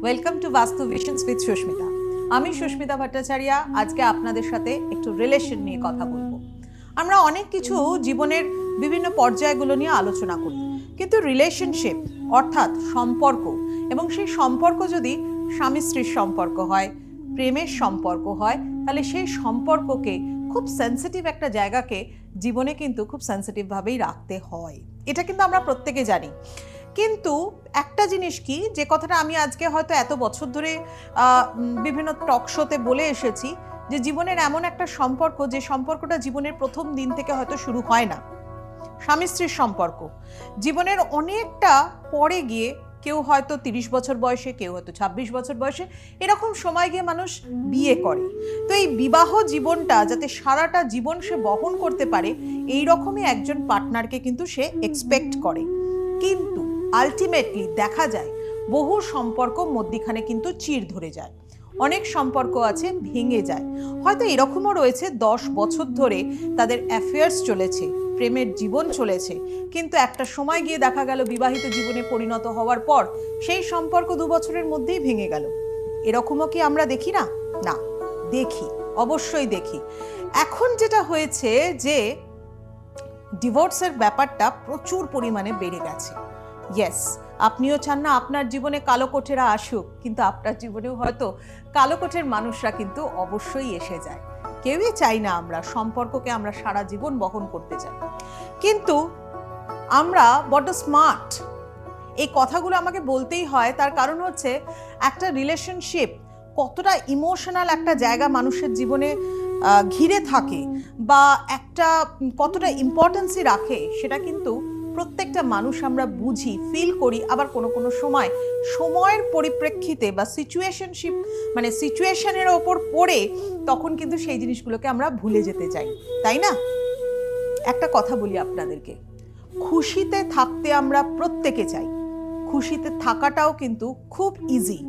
Welcome to বাস্তু visions with Susmita. আমি সুস্মিতা ভট্টাচার্য আজকে আপনাদের সাথে একটু রিলেশন নিয়ে কথা বলবো। আমরা অনেক কিছু জীবনের বিভিন্ন পর্যায়গুলো নিয়ে আলোচনা করি, কিন্তু রিলেশনশিপ অর্থাৎ সম্পর্ক, এবং সেই সম্পর্ক যদি স্বামী স্ত্রীর সম্পর্ক হয়, প্রেমের সম্পর্ক হয়, তাহলে সেই সম্পর্ককে খুব সেন্সিটিভ একটা জায়গাকে জীবনে কিন্তু খুব সেন্সিটিভভাবেই রাখতে হয়। এটা কিন্তু আমরা প্রত্যেকে জানি। কিন্তু একটা জিনিস কি, যে কথাটা আমি আজকে হয়তো এত বছর ধরে বিভিন্ন টক শোতে বলে এসেছি, যে জীবনের এমন একটা সম্পর্ক, যে সম্পর্কটা জীবনের প্রথম দিন থেকে হয়তো শুরু হয় না। স্বামী স্ত্রীর সম্পর্ক জীবনের অনেকটা পরে গিয়ে, কেউ হয়তো 30 বছর বয়সে, কেউ হয়তো 26 বছর বয়সে, এরকম সময় গিয়ে মানুষ বিয়ে করে। তো এই বিবাহ জীবনটা যাতে সারাটা জীবন সে বহন করতে পারে, এই রকমই একজন পার্টনারকে কিন্তু সে এক্সপেক্ট করে। কিন্তু আলটিমেটলি দেখা যায় বহু সম্পর্ক মধ্যিখানে কিন্তু চিড় ধরে যায়, অনেক সম্পর্ক আছে ভেঙে যায়। হয়তো এরকমও রয়েছে 10 বছর ধরে তাদের অ্যাফেয়ার্স চলেছে, প্রেমের জীবন চলেছে, কিন্তু একটা সময় গিয়ে দেখা গেল বিবাহিত জীবনে পরিণত হওয়ার পর সেই সম্পর্ক 2 বছরের মধ্যেই ভেঙে গেল। এরকমও কি আমরা দেখি না? না, দেখি, অবশ্যই দেখি। এখন যেটা হয়েছে যে ডিভোর্সের ব্যাপারটা প্রচুর পরিমাণে বেড়ে গেছে। ইয়েস, আপনিও চান না আপনার জীবনে কালো কোঠেরা আসুক, কিন্তু আপনার জীবনেও হয়তো কালো কোঠের মানুষরা কিন্তু অবশ্যই এসে যায়। কেউই চাই না আমরা সম্পর্ককে আমরা সারা জীবন বহন করতে চাই, কিন্তু আমরা বড্ড স্মার্ট। এই কথাগুলো আমাকে বলতেই হয়, তার কারণ হচ্ছে একটা রিলেশনশিপ কতটা ইমোশনাল একটা জায়গা মানুষের জীবনে ঘিরে থাকে, বা একটা কতটা ইম্পর্টেন্সই রাখে, সেটা কিন্তু প্রত্যেকটা মানুষ আমরা বুঝি, ফিল করি। আবার কোনো কোনো সময় সময়ের পরিপ্রেক্ষিতে বা সিচুয়েশনশিপ মানে সিচুয়েশনের ওপর পড়ে তখন কিন্তু সেই জিনিসগুলোকে আমরা ভুলে যেতে চাই, তাই না? একটা কথা বলি আপনাদেরকে, খুশিতে থাকতে আমরা প্রত্যেকে চাই, খুশিতে থাকাটাও কিন্তু খুব ইজি,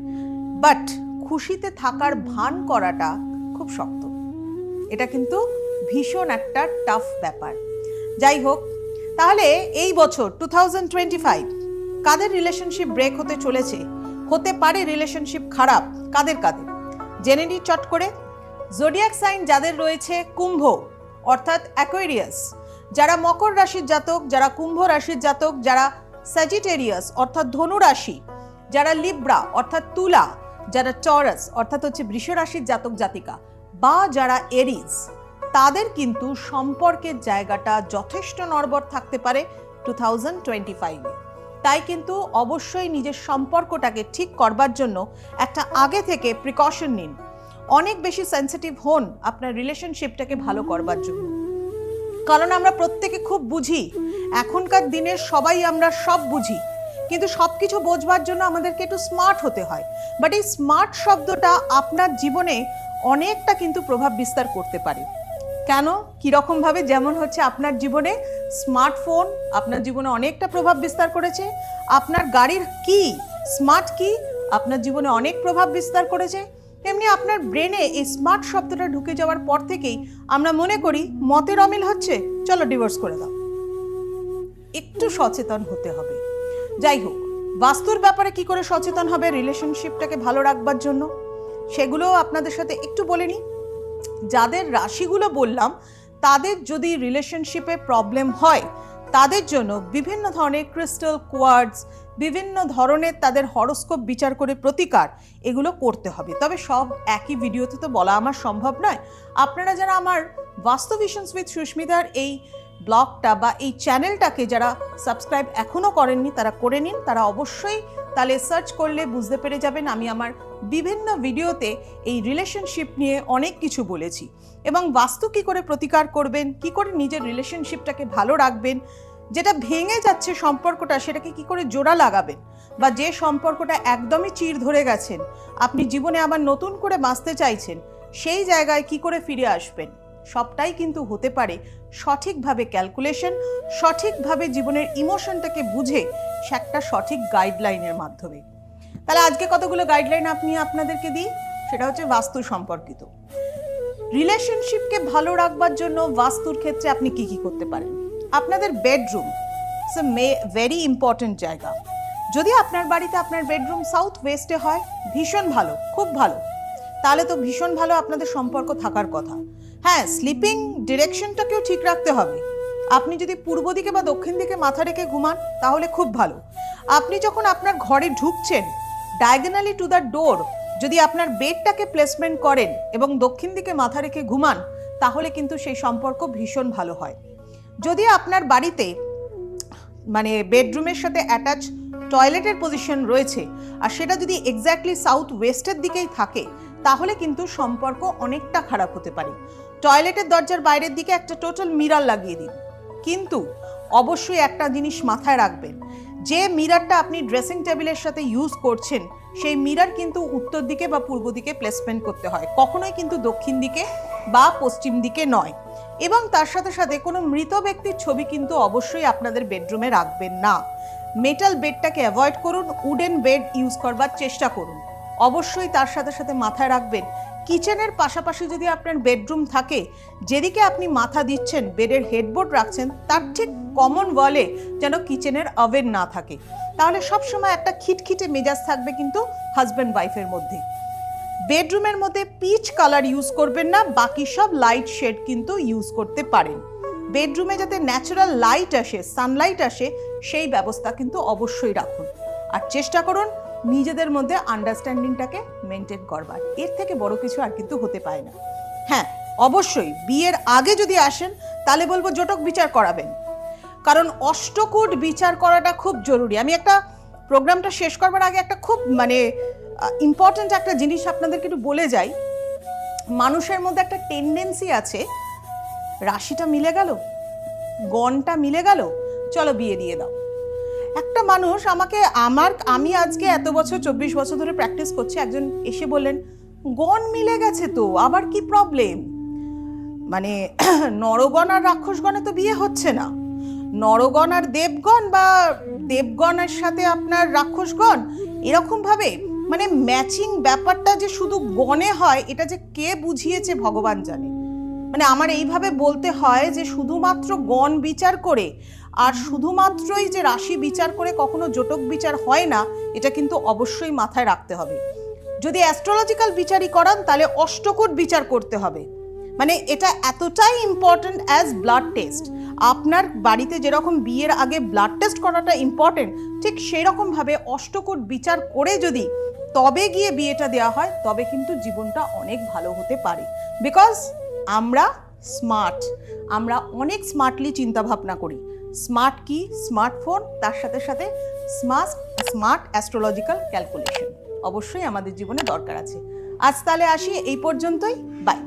বাট খুশিতে থাকার ভান করাটা খুব শক্ত। এটা কিন্তু ভীষণ একটা টাফ ব্যাপার। যাই হোক, তাহলে এই বছর 2025 কাদের রিলেশনশিপ ব্রেক হতে চলেছে, হতে পারে রিলেশনশিপ খারাপ, কাদের কাদের জেনে নিই চট করে। জোডিয়াক সাইন যাদের রয়েছে কুম্ভ অর্থাৎ অ্যাকোয়ারিয়াস, যারা মকর রাশির জাতক, যারা কুম্ভ রাশির জাতক, যারা স্যাজিটেরিয়াস অর্থাৎ ধনু রাশি, যারা লিব্রা অর্থাৎ তুলা, যারা টরাস অর্থাৎ হচ্ছে বৃষ রাশির জাতক জাতিকা, বা যারা এরিজ, তাদের কিন্তু সম্পর্কের জায়গাটা যথেষ্ট নড়বড় থাকতে পারে 2025-এ। তাই কিন্তু অবশ্যই নিজের সম্পর্কটাকে ঠিক করবার জন্য একটা আগে থেকে প্রিকশন নিন, অনেক বেশি সেন্সিটিভ হন আপনার রিলেশনশিপটাকে ভালো করবার জন্য। কারণ আমরা প্রত্যেকে খুব বুঝি, এখনকার দিনের সবাই আমরা সব বুঝি, কিন্তু সব কিছু বোঝবার জন্য আমাদেরকে একটু স্মার্ট হতে হয়। বাট এই স্মার্ট শব্দটা আপনার জীবনে অনেকটা কিন্তু প্রভাব বিস্তার করতে পারে। কেন, কীরকমভাবে? যেমন হচ্ছে আপনার জীবনে স্মার্টফোন আপনার জীবনে অনেকটা প্রভাব বিস্তার করেছে, আপনার গাড়ির কি স্মার্ট কি আপনার জীবনে অনেক প্রভাব বিস্তার করেছে, তেমনি আপনার ব্রেনে এই স্মার্ট শব্দটা ঢুকে যাওয়ার পর থেকেই আমরা মনে করি মতের অমিল হচ্ছে, চলো ডিভোর্স করে দাও। একটু সচেতন হতে হবে। যাই হোক, বাস্তুর ব্যাপারে কি করে সচেতন হবে রিলেশনশিপটাকে ভালো রাখবার জন্য, সেগুলো আপনাদের সাথে একটু বলে নিই। যাদের রাশিগুলো বললাম, তাদের যদি রিলেশনশিপে প্রবলেম হয়, তাদের জন্য বিভিন্ন ধরনের ক্রিস্টাল, কোয়ার্টজ, বিভিন্ন ধরনের তাদের হরোস্কোপ বিচার করে প্রতিকার এগুলো করতে হবে। তবে সব একই ভিডিওতে তো বলা আমার সম্ভব নয়। আপনারা যারা আমার বাস্তু ভিশনস উইথ সুস্মিতার এই ব্লগটা বা এই চ্যানেলটাকে যারা সাবস্ক্রাইব এখনও করেননি, তারা করে নিন। তারা অবশ্যই তাহলে সার্চ করলে বুঝতে পেরে যাবেন আমি আমার বিভিন্ন ভিডিওতে এই রিলেশনশিপ নিয়ে অনেক কিছু বলেছি, এবং বাস্তু কী করে প্রতিকার করবেন, কি করে নিজের রিলেশনশিপটাকে ভালো রাখবেন, যেটা ভেঙে যাচ্ছে সম্পর্কটা সেটাকে কি করে জোড়া লাগাবেন, বা যে সম্পর্কটা একদমই চিড় ধরে গেছেন, আপনি জীবনে আবার নতুন করে বাঁচতে চাইছেন, সেই জায়গায় কি করে ফিরে আসবেন, সবটাই কিন্তু হতে পারে সঠিকভাবে ক্যালকুলেশন, সঠিকভাবে জীবনের ইমোশনটাকে বুঝে একটা সঠিক গাইডলাইনের মাধ্যমে। তাহলে আজকে কতগুলো গাইডলাইন আপনাদেরকে দিই, সেটা হচ্ছে বাস্তু সম্পর্কিত। রিলেশনশিপকে ভালো রাখবার জন্য বাস্তুর ক্ষেত্রে আপনি কি কি করতে পারেন। আপনাদের bedroom it's a very important জায়গা। যদি আপনার বাড়িতে আপনার বেডরুম সাউথ ওয়েস্টে হয়, ভীষণ ভালো, খুব ভালো, তাহলে তো ভীষণ ভালো আপনাদের সম্পর্ক থাকার কথা। হ্যাঁ, স্লিপিং ডিরেকশনটাকেও ঠিক রাখতে হবে। আপনি যদি পূর্ব দিকে বা দক্ষিণ দিকে মাথা রেখে ঘুমান তাহলে খুব ভালো। আপনি যখন আপনার ঘরে ঢুকছেন, ডায়াগোনালি টু দ্য ডোর যদি আপনার বেডটাকে প্লেসমেন্ট করেন এবং দক্ষিণ দিকে মাথা রেখে ঘুমান, তাহলে কিন্তু সেই সম্পর্ক ভীষণ ভালো হয়। যদি আপনার বাড়িতে মানে বেডরুমের সাথে অ্যাটাচ টয়লেটের পজিশন রয়েছে আর সেটা যদি এক্স্যাক্টলি সাউথ ওয়েস্টের দিকেই থাকে, তাহলে কিন্তু সম্পর্ক অনেকটা খারাপ হতে পারে। টয়লেটের দরজার বাইরের দিকে একটা টোটাল মিরর লাগিয়ে দিন, কিন্তু অবশ্যই একটা জিনিস মাথায় রাখবেন, যে মিররটা আপনি ড্রেসিং টেবিলের সাথে ইউজ করছেন সেই মিরর কিন্তু উত্তর দিকে বা পূর্ব দিকে প্লেসমেন্ট করতে হয়, কখনোই কিন্তু দক্ষিণ দিকে বা পশ্চিম দিকে নয়। এবং তার সাথে সাথে কোনো মৃত ব্যক্তির ছবি কিন্তু অবশ্যই আপনাদের বেডরুমে রাখবেন না। মেটাল বেডটাকে অ্যাভয়েড করুন, উডেন বেড ইউজ করবার চেষ্টা করুন। অবশ্যই তার সাথে সাথে মাথায় রাখবেন, কিচেনের পাশাপাশি যদি আপনার বেডরুম থাকে, যেদিকে আপনি মাথা দিচ্ছেন, বেডের হেডবোর্ড রাখছেন, তার ঠিক কমন ওয়ালে যেন কিচেনের ওভেন না থাকে, তাহলে সবসময় একটা খিটখিটে মেজাজ থাকবে কিন্তু হাজব্যান্ড ওয়াইফের মধ্যে। বেডরুমের মধ্যে পিচ কালার ইউজ করবেন না, বাকি সব লাইট শেড কিন্তু ইউজ করতে পারেন। বেডরুমে যাতে ন্যাচারাল লাইট আসে, সানলাইট আসে, সেই ব্যবস্থা কিন্তু অবশ্যই রাখুন। আর চেষ্টা করুন নিজেদের মধ্যে আন্ডারস্ট্যান্ডিংটাকে মেনটেন করবার, এর থেকে বড় কিছু আর কিন্তু হতে পারে না। হ্যাঁ, অবশ্যই বিয়ের আগে যদি আসেন তাহলে বলবো জটক বিচার করাবেন, কারণ অষ্টকূট বিচার করাটা খুব জরুরি। আমি একটা প্রোগ্রামটা শেষ করবার আগে একটা খুব ইম্পর্ট্যান্ট একটা জিনিস আপনাদেরকে একটু বলে যাই। মানুষের মধ্যে একটা টেন্ডেন্সি আছে, রাশিটা মিলে গেল, গণটা মিলে গেল, চলো বিয়ে দিয়ে দাও। একটা মানুষ আমি আজকে এত বছর 24 বছর ধরে প্র্যাকটিস করছি, একজন এসে বললেন গণ মিলে গেছে তো আবার কি প্রবলেম, মানে নরগণ আর রাক্ষসগণে তো বিয়ে হচ্ছে না, নরগণ আর দেবগণ বা দেবগণের সাথে আপনার রাক্ষসগণ, এরকম ভাবে মানে ম্যাচিং ব্যাপারটা যে শুধু গণে হয়, এটা যে কে বুঝিয়েছে ভগবান জানে। মানে আমার এইভাবে বলতে হয় যে শুধুমাত্র গণ বিচার করে আর শুধুমাত্রই যে রাশি বিচার করে কখনো জটক বিচার হয় না, এটা কিন্তু অবশ্যই মাথায় রাখতে হবে। যদি অ্যাস্ট্রোলজিক্যাল বিচারই করান তাহলে অষ্টকূট বিচার করতে হবে। মানে এটা এতটাই ইম্পর্টেন্ট অ্যাজ ব্লাড টেস্ট। আপনার বাড়িতে যেরকম বিয়ের আগে ব্লাড টেস্ট করাটা ইম্পর্টেন্ট, ঠিক সেই রকম ভাবে অষ্টকূট বিচার করে যদি তবে গিয়ে বিয়েটা দেওয়া হয়, তবে কিন্তু জীবনটা অনেক ভালো হতে পারে। বিকজ আমরা স্মার্ট, আমরা অনেক স্মার্টলি চিন্তা ভাবনা করি। স্মার্ট কি? স্মার্টফোন, তার সাথে সাথে স্মার্ট অ্যাস্ট্রোলজিক্যাল ক্যালকুলেশন অবশ্যই আমাদের জীবনে দরকার আছে। আজ তাহলে আসি এই পর্যন্তই, বাই।